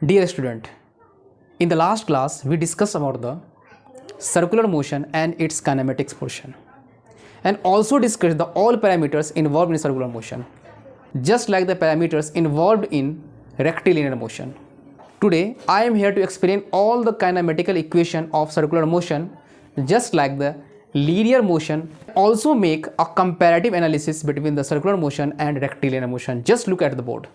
Dear student, in the last class we discussed about the circular motion and its kinematics portion, and also discussed the all parameters involved in circular motion, just like the parameters involved in rectilinear motion. Today I am here to explain all the kinematical equation of circular motion, just like the linear motion. Also make a comparative analysis between the circular motion and rectilinear motion. Just look at the board.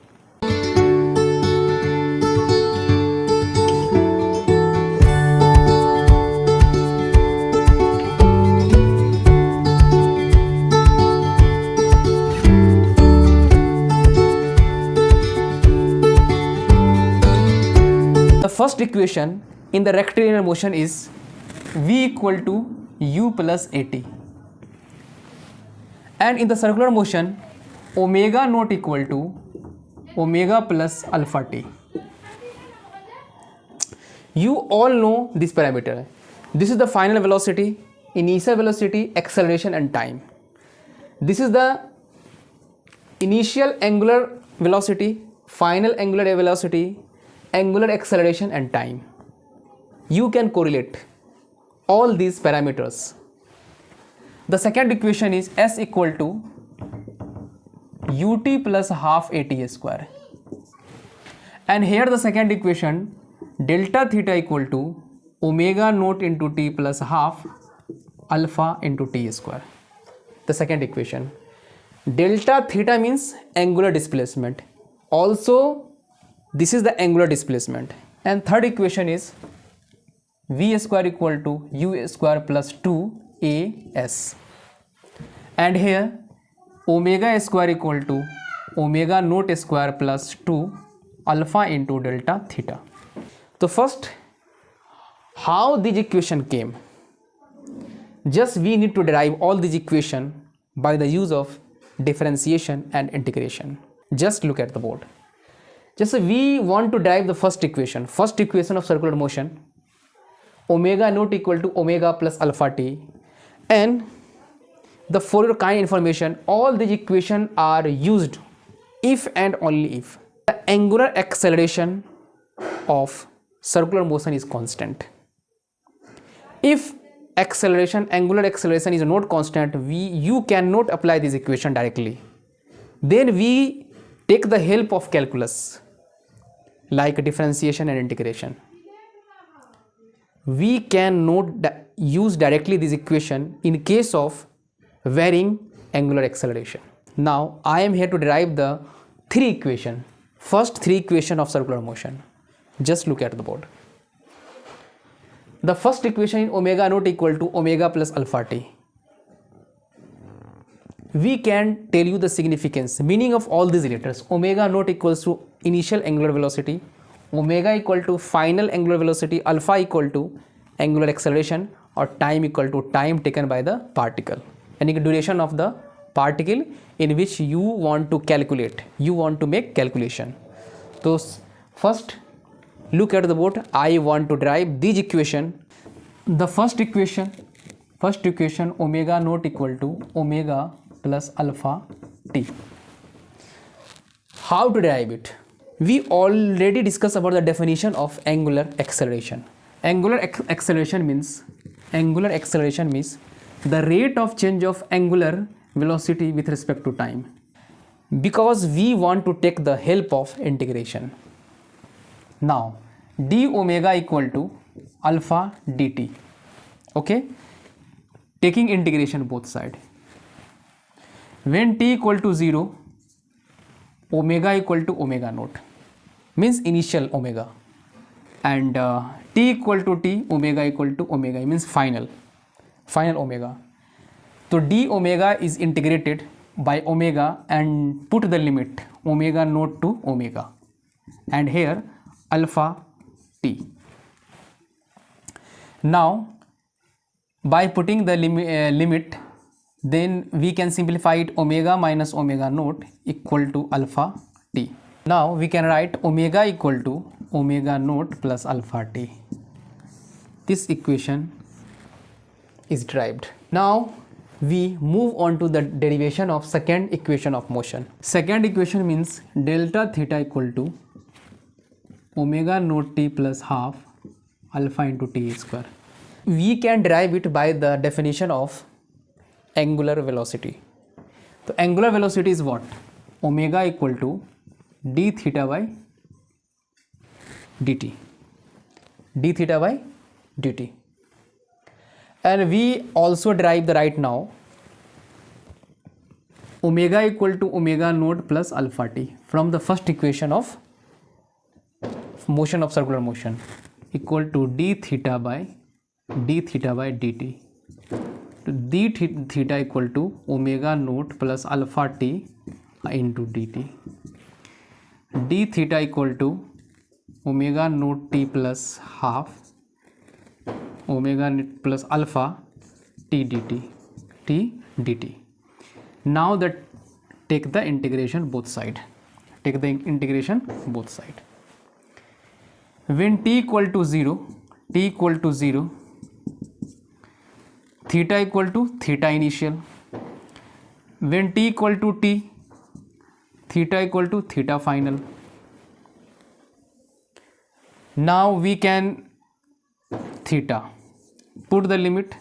The first equation in the rectilinear motion is V equal to U plus AT, and in the circular motion omega naught equal to omega plus alpha t. You all know this parameter. This is the final velocity, initial velocity, acceleration and time. This is the initial angular velocity, final angular velocity, angular acceleration and time. You can correlate all these parameters. The second equation is S equal to ut plus half at square, and here the second equation delta theta equal to omega naught into t plus half alpha into t square. The second equation, delta theta means angular displacement, also this is the angular displacement. And third equation is v square equal to u square plus 2as, and here omega square equal to omega naught square plus 2 alpha into delta theta. So first, how this equation came? Just we need to derive all these equation by the use of differentiation and integration. Just look at the board. Just we want to derive the first equation of circular motion, omega naught equal to omega plus alpha t, and the for your kind information, all these equations are used if and only if the angular acceleration of circular motion is constant. If angular acceleration is not constant, you cannot apply this equation directly. Then we take the help of calculus like differentiation and integration. We cannot use directly this equation in case of varying angular acceleration. Now I am here to derive the first three equation of circular motion. Just look at the board. The first equation is omega naught equal to omega plus alpha t. We can tell you the significance, meaning of all these letters. Omega naught equals to initial angular velocity, omega equal to final angular velocity, alpha equal to angular acceleration, or time equal to time taken by the particle, and duration of the particle in which you want to calculate, you want to make calculation. So first look at the board. I want to derive this equation. The first equation omega naught equal to omega plus alpha t. How to derive it? We already discussed about the definition of angular acceleration. Angular acceleration means the rate of change of angular velocity with respect to time, because we want to take the help of integration. Now d omega equal to alpha dt, okay, taking integration both side. When t equal to 0, omega equal to omega naught means initial omega, and t equal to t, omega equal to omega means final omega. So d omega is integrated by omega and put the limit omega naught to omega, and here alpha t. Now by putting the limit, then we can simplify it omega minus omega naught equal to alpha t. Now we can write omega equal to omega naught plus alpha t. This equation is derived. Now we move on to the derivation of second equation of motion. Second equation means delta theta equal to omega naught t plus half alpha into t square. We can derive it by the definition of angular velocity. तो angular velocity is what? Omega equal to d theta by d t. D theta by d t. And we also derive the right now omega equal to omega naught plus alpha t from the first equation of motion of circular motion equal to d theta by dt. So d theta equal to omega naught plus alpha t into dt. d theta equal to omega naught t plus half omega plus alpha t dt. Now that take the integration both side. Take the integration both side. When t equal to 0, theta equal to theta initial. When t equal to t, theta equal to theta final. Now we can theta, put the limit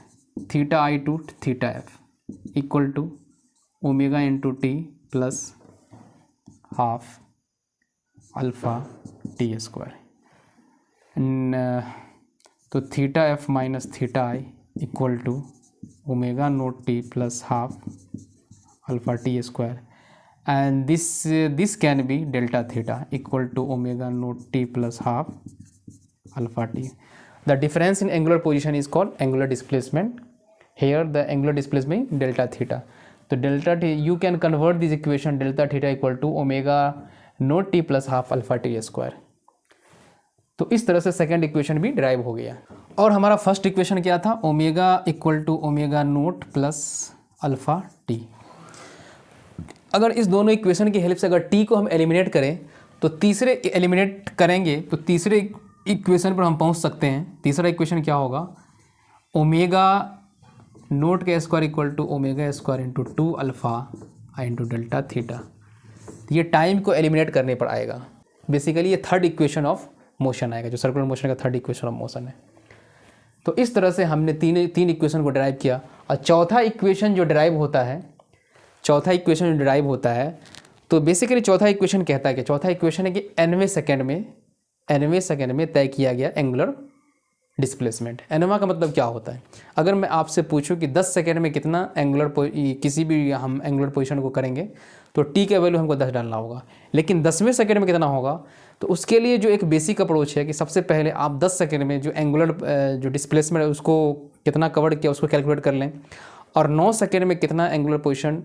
theta I to theta f equal to omega into t plus half alpha t square. And तो theta f minus theta I equal to omega naught t plus half alpha t square. And this can be delta theta equal to omega naught t plus half alpha t. The difference in angular position is called angular displacement. Here the angular displacement delta theta. So delta t, you can convert this equation delta theta equal to omega naught t plus half alpha t square. तो इस तरह से second equation भी derive हो गया. और हमारा first equation क्या था? Omega equal to omega naught plus alpha t. अगर इस दोनों इक्वेशन की हेल्प से अगर टी को हम एलिमिनेट करें तो तीसरे एलिमिनेट करेंगे तो तीसरे इक्वेशन पर हम पहुंच सकते हैं. तीसरा इक्वेशन क्या होगा? ओमेगा नोट का square equal to omega square into 2 alpha into delta theta. ये टाइम को एलिमिनेट करने पर आएगा. बेसिकली ये थर्ड इक्वेशन ऑफ मोशन आएगा, जो सर्कुलर मोशन का थर्ड इक्वेशन ऑफ मोशन है. तो इस तरह से हमने तीन इक्वेशन को डिराइव किया. और चौथा इक्वेशन जो डिराइव होता है तो बेसिकली चौथा इक्वेशन कहता है कि चौथा इक्वेशन है कि nवें सेकेंड में तय किया गया एंगुलर डिस्प्लेसमेंट. एनवा का मतलब क्या होता है? अगर मैं आपसे पूछूं कि 10 सेकेंड में कितना किसी भी हम एंगुलर पोजीशन को करेंगे तो टी का वैल्यू हमको 10 डालना होगा. लेकिन 10वें सेकेंड में कितना होगा? तो उसके लिए जो एक बेसिक अप्रोच है कि सबसे पहले आप 10 सेकेंड में जो एंगुलर जो डिस्प्लेसमेंट है उसको कितना कवर किया उसको कैलकुलेट कर लें, और 9 सेकेंड में कितना एंगुलर पोजीशन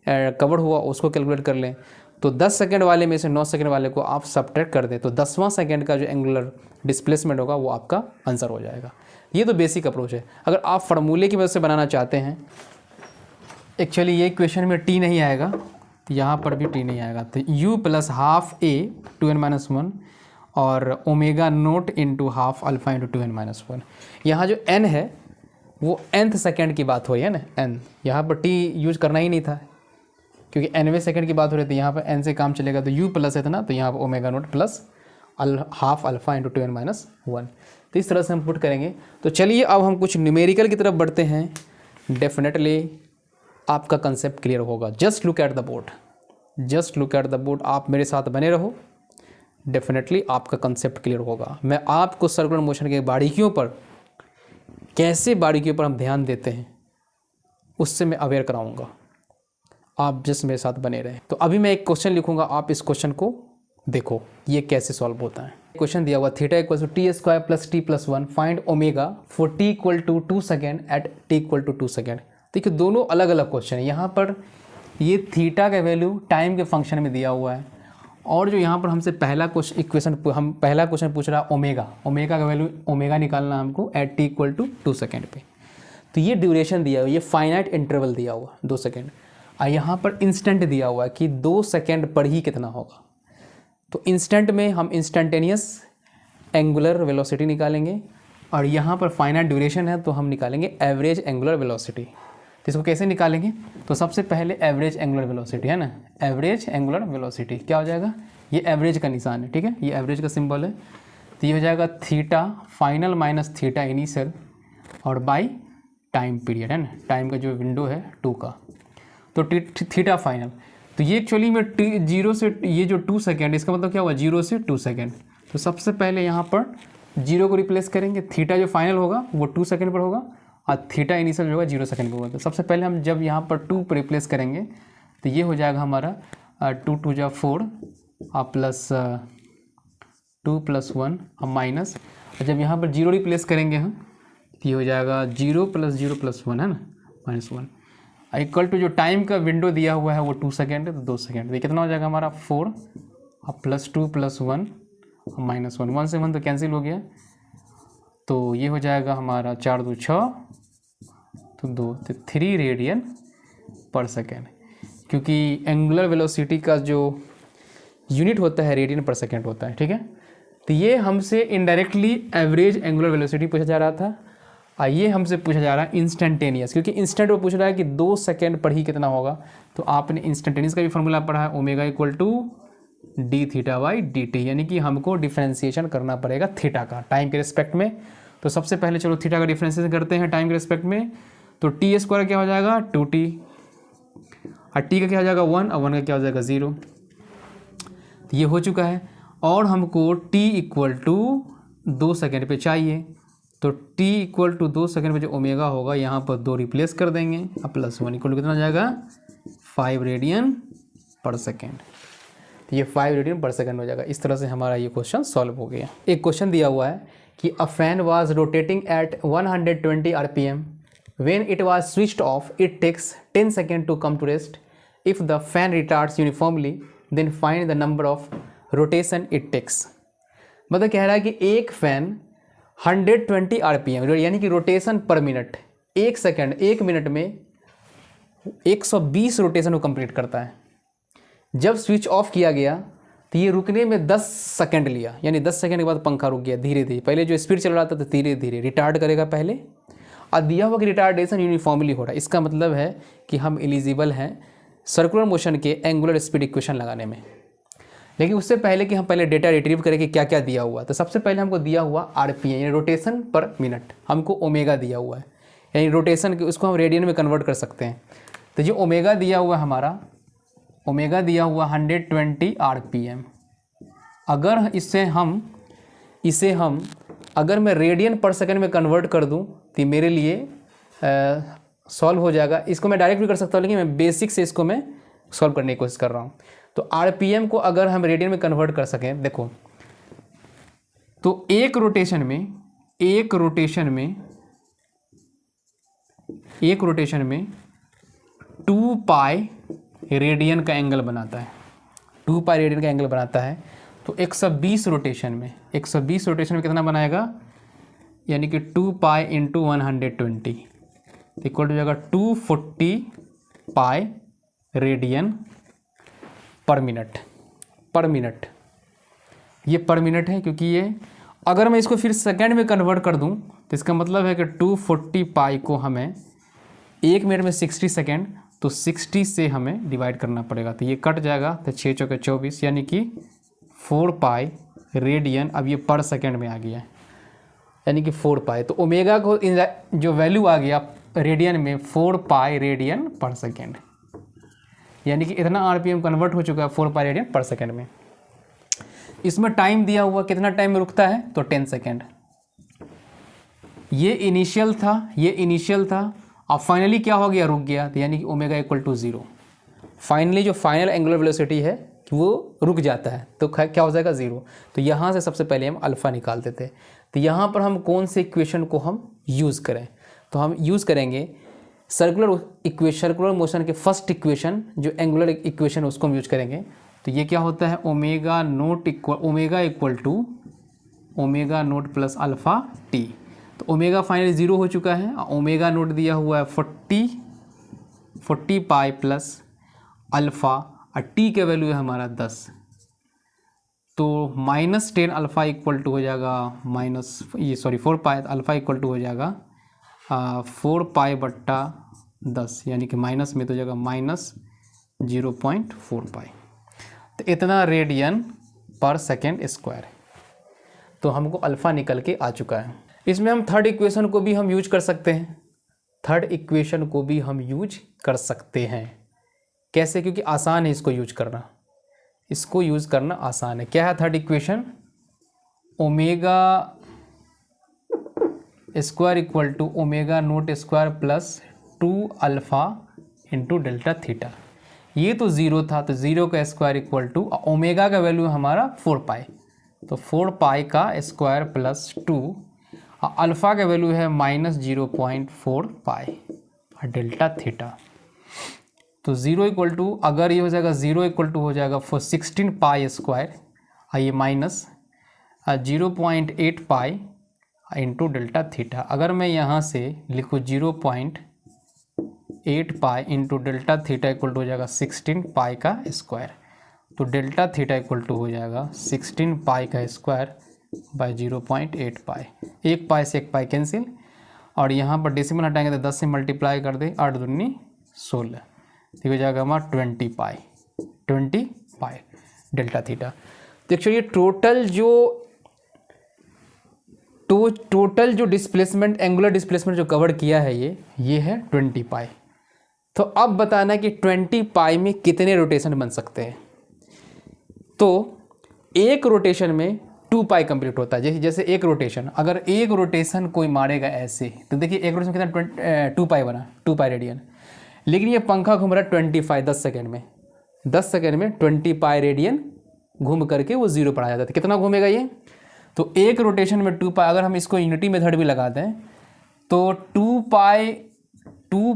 कवर हुआ उसको कैलकुलेट कर लें. तो 10 सेकेंड वाले में से 9 सेकेंड वाले को आप सब्ट्रैक्ट कर दें तो 10वां सेकेंड का जो एंगुलर डिस्प्लेसमेंट होगा वो आपका आंसर हो जाएगा. ये तो बेसिक अप्रोच है. अगर आप फार्मूले की मदद से बनाना चाहते हैं, एक्चुअली ये इक्वेशन में टी नहीं आएगा, तो यहाँ पर भी टी नहीं आएगा. तो u प्लस हाफ ए 2n-1 और omega naught into half alpha into 2n-1. यहाँ जो n है वो nth सेकेंड की बात हो रही है ना, n. यहाँ पर t यूज करना ही नहीं था क्योंकि nवें सेकंड की बात हो रही थी. यहाँ पर n से काम चलेगा तो u प्लस है ना, तो यहाँ पर omega naught plus half alpha into 2n-1. तो इस तरह से हम पुट करेंगे. तो चलिए अब हम कुछ न्यूमेरिकल की तरफ बढ़ते हैं. डेफिनेटली आपका कंसेप्ट क्लियर होगा. Just look at the board. आप मेरे साथ बने रहो, डेफिनेटली आपका कंसेप्ट क्लियर होगा. मैं आपको सर्कुलर मोशन के बारीकियों पर, कैसे बारीकियों पर हम ध्यान देते हैं, उससे मैं अवेयर कराऊंगा. आप जस्ट मेरे साथ बने रहें. तो अभी मैं एक क्वेश्चन लिखूंगा, आप इस क्वेश्चन को देखो ये कैसे सॉल्व होता है. क्वेश्चन दिया हुआ theta equal to t square plus t plus 1 find omega for t equal to 2 second at t equal to 2 second. देखिए दोनों अलग अलग क्वेश्चन है. यहाँ पर ये थीटा का वैल्यू टाइम के फंक्शन में दिया हुआ है, और जो यहाँ पर हमसे पहला क्वेश्चन पूछ रहा है ओमेगा का वैल्यू ओमेगा निकालना हमको at t equal to 2 second पे. तो ये ड्यूरेशन दिया हुआ, ये फाइनाइट इंटरवल दिया हुआ 2 सेकेंड. और यहाँ पर इंस्टेंट दिया हुआ है कि 2 सेकेंड पर ही कितना होगा. तो इंस्टेंट में हम इंस्टेंटेनियस एंगुलर वेलोसिटी निकालेंगे, और यहाँ पर फाइनाइट ड्यूरेशन है तो हम निकालेंगे एवरेज एंगुलर वेलोसिटी. तो इसको कैसे निकालेंगे? तो सबसे पहले एवरेज एंगुलर वेलोसिटी है ना, एवरेज एंगुलर वेलोसिटी क्या हो जाएगा? ये एवरेज का निशान है, ठीक है, ये एवरेज का सिंबल है। तो ये हो जाएगा theta final minus theta initial और बाई टाइम पीरियड, है ना, टाइम का जो विंडो है 2 का, तो थीटा फाइनल। तो ये एक्चुअली में 0 से ये जो 2 सेकेंड, इसका मतलब क्या हुआ 0 से 2 सेकेंड। तो सबसे पहले यहाँ पर 0 को रिप्लेस करेंगे, थीटा जो फाइनल होगा वो 2 सेकेंड पर होगा और थीटा इनिशियल जो होगा 0 सेकेंड पर होगा। तो सबसे पहले हम जब यहाँ पर 2 पर रिप्लेस करेंगे तो ये हो जाएगा हमारा 2 2 जा 4 और प्लस 2 + 1 और माइनस, और जब यहाँ पर 0 रिप्लेस करेंगे हम तो ये हो जाएगा 0 + 0 + 1, है ना, -1 इक्वल टू जो टाइम का विंडो दिया हुआ है वो 2 सेकेंड है, तो 2 सेकेंड। तो ये कितना हो जाएगा हमारा 4 और +2 + 1 और -1, 1 से 1 तो कैंसिल हो गया, तो ये हो जाएगा हमारा 4 2 6 तो 2, तो 3 रेडियन पर सेकेंड, क्योंकि एंगुलर वेलोसिटी का जो यूनिट होता है रेडियन पर सेकेंड होता है, ठीक है। तो ये हमसे इनडायरेक्टली एवरेज एंगुलर वेलोसिटी पूछा जा रहा था, और ये हमसे पूछा जा रहा है इंस्टेंटेनियस, क्योंकि इंस्टेंट वो पूछ रहा है कि 2 सेकेंड पर ही कितना होगा। तो आपने इंस्टेंटेनियस का भी फॉर्मूला पढ़ा है, ओमेगा = dθ/dt, यानी कि हमको डिफ्रेंसिएशन करना पड़ेगा थीटा का टाइम के रिस्पेक्ट में। तो सबसे पहले चलो थीटा का डिफ्रेंसिएशन करते हैं टाइम के रिस्पेक्ट में। तो t² क्या हो जाएगा 2t, और t का क्या हो जाएगा 1 और 1 का क्या हो जाएगा 0। तो ये हो चुका है, और हमको t = 2 सेकेंड पे चाहिए। तो t = 2 सेकेंड पे जो ओमेगा होगा यहाँ पर 2 रिप्लेस कर देंगे और +1 = कितना हो जाएगा 5 रेडियन पर सेकेंड। तो ये 5 रेडियन पर सेकेंड हो जाएगा। इस तरह से हमारा ये क्वेश्चन सॉल्व हो गया। एक क्वेश्चन दिया हुआ है कि a fan was rotating at 120 rpm when it was switched off it takes 10 second to come to rest if the fan retards uniformly then find the number of rotation it takes. मतलब कह रहा है कि एक fan 120 rpm यानी कि rotation पर minute, 1 second 1 minute में 120 रोटेशन को कंप्लीट करता है। जब स्विच ऑफ किया गया तो ये रुकने में 10 सेकेंड लिया, यानी 10 सेकेंड के बाद पंखा रुक गया धीरे धीरे। पहले जो स्पीड चल रहा था तो धीरे धीरे रिटार्ड करेगा पहले, और दिया हुआ कि रिटार्डेशन यूनिफॉर्मली हो रहा है। इसका मतलब है कि हम एलिजिबल हैं सर्कुलर मोशन के एंगुलर स्पीड इक्वेशन लगाने में। लेकिन उससे पहले कि हम पहले डेटा रिट्रीव करें कि क्या क्या दिया हुआ, तो सबसे पहले हमको दिया हुआ rpm यानी रोटेशन पर मिनट, हमको ओमेगा दिया हुआ है, यानी रोटेशन के उसको हम रेडियन में कन्वर्ट कर सकते हैं। तो जो ओमेगा दिया हुआ है हमारा, ओमेगा दिया हुआ 120 rpm। अगर इसे हम अगर मैं रेडियन पर सेकेंड में कन्वर्ट कर दूं तो मेरे लिए सॉल्व हो जाएगा। इसको मैं डायरेक्ट भी कर सकता हूँ, लेकिन मैं बेसिक से इसको मैं सॉल्व करने की कोशिश कर रहा हूँ। तो rpm को अगर हम रेडियन में कन्वर्ट कर सकें, देखो तो एक रोटेशन में 2 पाई रेडियन का एंगल बनाता है, 2 पाई रेडियन का एंगल बनाता है। तो 120 रोटेशन में कितना बनाएगा, यानी कि 2 पाई × 120 इक्वल टू जाएगा 240 पाई रेडियन पर मिनट। ये पर मिनट है, क्योंकि ये अगर मैं इसको फिर सेकेंड में कन्वर्ट कर दूं तो इसका मतलब है कि 240 पाई को हमें 1 मिनट में 60 सेकेंड, तो 60 से हमें डिवाइड करना पड़ेगा। तो ये कट जाएगा, तो 6 × 24 यानी कि 4 पाई रेडियन। अब ये पर सेकेंड में आ गया है, यानी कि 4 पाई। तो ओमेगा को जो वैल्यू आ गया रेडियन में 4 पाई रेडियन पर सेकेंड, यानी कि इतना rpm कन्वर्ट हो चुका है 4 पाई रेडियन पर सेकेंड में। इसमें टाइम दिया हुआ कितना टाइम में रुकता है, तो 10 सेकेंड। ये इनिशियल था और फाइनली क्या हो गया, रुक गया। तो यानी कि ओमेगा = 0। फाइनली जो फाइनल एंगुलर वेलोसिटी है वो रुक जाता है, तो क्या हो जाएगा 0। तो यहाँ से सबसे पहले हम अल्फ़ा निकालते थे। तो यहाँ पर हम कौन से इक्वेशन को हम यूज़ करें, तो हम यूज़ करेंगे सर्कुलर मोशन के फर्स्ट इक्वेशन, जो एंगुलर इक्वेशन उसको हम यूज करेंगे। तो ये क्या होता है, omega naught plus alpha T. तो ओमेगा फाइनली 0 हो चुका है, ओमेगा नोट दिया हुआ है 40 पाई प्लस अल्फ़ा, और टी का वैल्यू है हमारा 10। तो -10 अल्फ़ा = हो जाएगा 4 पाई अल्फ़ा = हो जाएगा 4 पाई बट्टा 10, यानी कि माइनस में तो हो जाएगा -0.4 पाई। तो इतना रेडियन पर सेकेंड स्क्वायर। तो हमको अल्फ़ा निकल के आ चुका है। इसमें हम थर्ड इक्वेशन को भी हम यूज कर सकते हैं, थर्ड इक्वेशन को भी हम यूज कर सकते हैं। कैसे? क्योंकि आसान है इसको यूज करना, इसको यूज करना आसान है। क्या है third equation? Omega square equal to omega naught square plus 2 alpha into delta theta. ये तो ज़ीरो था, तो ज़ीरो का स्क्वायर इक्वल टू ओमेगा का वैल्यू है हमारा 4 पाई, तो 4 पाई का स्क्वायर प्लस 2, अल्फ़ा का वैल्यू है -0.4 पाई डेल्टा थीटा। तो ज़ीरो इक्वल टू, अगर ये हो जाएगा ज़ीरो इक्वल टू हो जाएगा 16 पाई स्क्वायर, ये minus 0.8 pi into delta theta. अगर मैं यहाँ से लिखूँ 0.8 pi into delta theta equal to हो जाएगा 16 पाई का स्क्वायर, तो डेल्टा थीटा इक्वल टू हो जाएगा 16 पाई का स्क्वायर बाय 0.8 पाई। एक पाई से एक पाई कैंसिल, और यहाँ पर डेसिमल हटाएंगे तो 10 से मल्टीप्लाई कर दे, 8 दूनी 16, तो हो जाएगा हमारा 20 पाई डेल्टा थीटा। तो एक्चुअली टोटल जो डिस्प्लेसमेंट, एंगुलर डिस्प्लेसमेंट जो कवर किया है ये है 20 पाई। तो अब बताना कि 20 पाई में कितने रोटेशन बन सकते हैं। तो एक रोटेशन में 2 पाई कंप्लीट होता है। जैसे एक रोटेशन, अगर एक रोटेशन कोई मारेगा ऐसे, तो देखिए एक रोटेशन कितना 2 पाई बना, 2 पाई रेडियन। लेकिन ये पंखा घूम रहा है 25 10 सेकेंड में, 10 सेकेंड में 20 पाई रेडियन घूम करके वो जीरो पर आ जाता है। कितना घूमेगा ये? तो एक रोटेशन में 2 पाई, अगर हम इसको यूनिटी मेथड भी लगाते हैं तो 2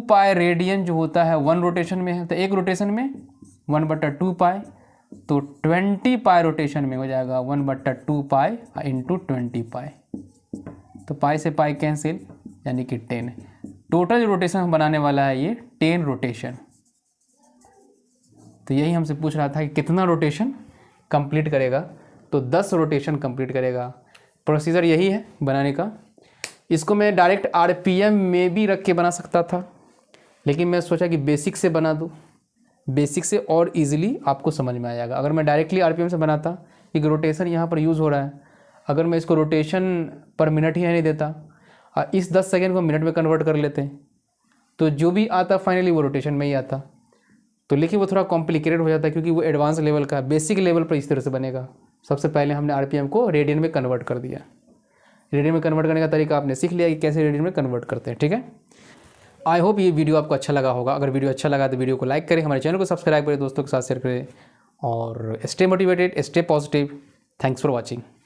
पाई रेडियन जो होता है 1 रोटेशन में है, तो एक रोटेशन में 1/2 पाई, तो 20 पाई रोटेशन में हो जाएगा 1/2 पाई इंटू 20 पाई, तो पाई से पाई कैंसिल, यानी कि 10। टोटल रोटेशन हम बनाने वाला है ये 10 रोटेशन। तो यही हमसे पूछ रहा था कि कितना रोटेशन कंप्लीट करेगा, तो 10 रोटेशन कंप्लीट करेगा। प्रोसीजर यही है बनाने का। इसको मैं डायरेक्ट आरपीएम में भी रख के बना सकता था, लेकिन मैं सोचा कि बेसिक से बना दूँ, बेसिक से और इजीली आपको समझ में आ जाएगा। अगर मैं डायरेक्टली आरपीएम से बनाता, एक रोटेशन यहाँ पर यूज़ हो रहा है, अगर मैं इसको रोटेशन पर मिनट ही नहीं देता, इस 10 सेकेंड को मिनट में कन्वर्ट कर लेते हैं, तो जो भी आता फाइनली वो रोटेशन में ही आता। तो लेकिन वो थोड़ा कॉम्प्लिकेटेड हो जाता है, क्योंकि वो एडवांस लेवल का, बेसिक लेवल पर इस तरह से बनेगा। सबसे पहले हमने आरपीएम को रेडियन में कन्वर्ट कर दिया। रेडियन में कन्वर्ट करने का तरीका आपने सीख लिया कि कैसे रेडियन में कन्वर्ट करते हैं। ठीक है, आई होप ये वीडियो आपको अच्छा लगा होगा। अगर वीडियो अच्छा लगा तो वीडियो को लाइक करें, हमारे चैनल को सब्सक्राइब करें, दोस्तों के साथ शेयर करें, और stay motivated, stay positive. Thanks for watching.